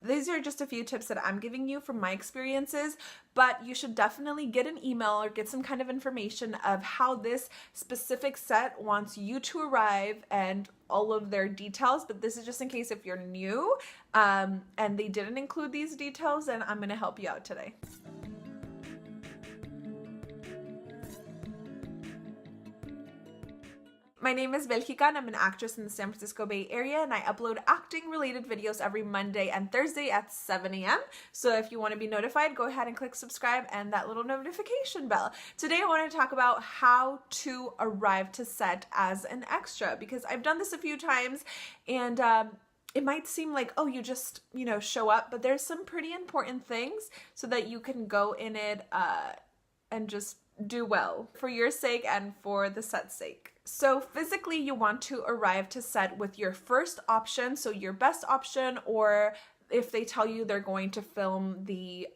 These are just a few tips that I'm giving you from my experiences, but you should definitely get an email or get some kind of information of how this specific set wants you to arrive and all of their details. But this is just in case if you're new and they didn't include these details, then I'm going to help you out today. My name is Belgica and I'm an actress in the San Francisco Bay Area, and I upload acting related videos every Monday and Thursday at 7 a.m. So if you want to be notified, go ahead and click subscribe and that little notification bell. Today I want to talk about how to arrive to set as an extra, because I've done this a few times and it might seem like, oh, you just, show up, but there's some pretty important things so that you can go in it and just do well for your sake and for the set's sake. So physically, you want to arrive to set with your first option, so your best option, or if they tell you they're going to film the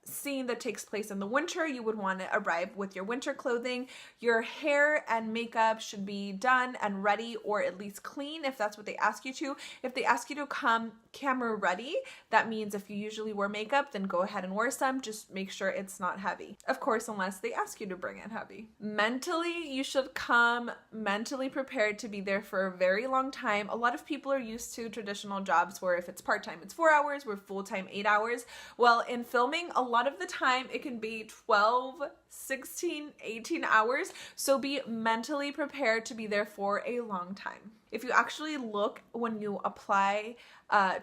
scene that takes place in the winter, you would want to arrive with your winter clothing. Your hair and makeup should be done and ready, or at least clean if that's what they ask you to. If they ask you to come camera ready, that means if you usually wear makeup, then go ahead and wear some. Just make sure it's not heavy. Of course, unless they ask you to bring it heavy. Mentally, you should come mentally prepared to be there for a very long time. A lot of people are used to traditional jobs where if it's part-time, it's 4 hours, we're full-time 8 hours. Well, in filming, a lot of the time it can be 12, 16, 18 hours. So be mentally prepared to be there for a long time. If you actually look when you apply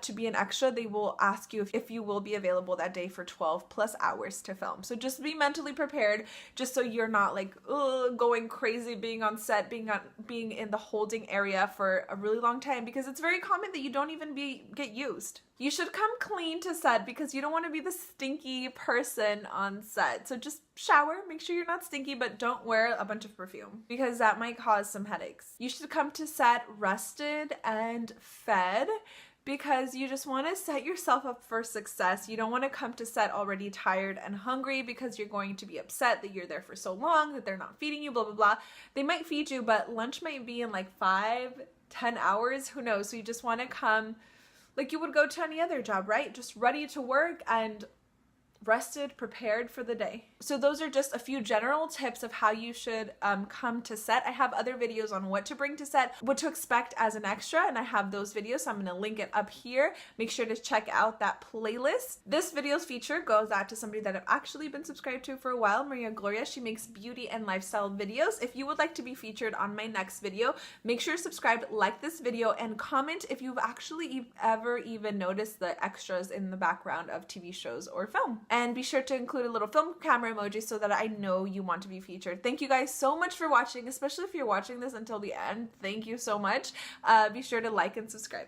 to be an extra, they will ask you if you will be available that day for 12 plus hours to film. So just be mentally prepared, just so you're not like going crazy being on set, being in the holding area for a really long time, because it's very common that you don't even get used. You should come clean to set because you don't want to be the stinky person on set. So just shower, make sure you're not stinky, but don't wear a bunch of perfume because that might cause some headaches. You should come to set rested and fed, because you just want to set yourself up for success. You don't want to come to set already tired and hungry, because you're going to be upset that you're there for so long, that they're not feeding you, blah, blah, blah. They might feed you, but lunch might be in like 5-10 hours, who knows? So you just want to come like you would go to any other job, right? Just ready to work and rested, prepared for the day. So those are just a few general tips of how you should come to set. I have other videos on what to bring to set, what to expect as an extra, and I have those videos, so I'm going to link it up here. Make sure to check out that playlist. This video's feature goes out to somebody that I've actually been subscribed to for a while, Maria Gloria. She makes beauty and lifestyle videos. If you would like to be featured on my next video, make sure to subscribe, like this video, and comment if you've actually ever even noticed the extras in the background of TV shows or film. And be sure to include a little film camera emoji so that I know you want to be featured. Thank you guys so much for watching, especially if you're watching this until the end. Thank you so much. Be sure to like and subscribe.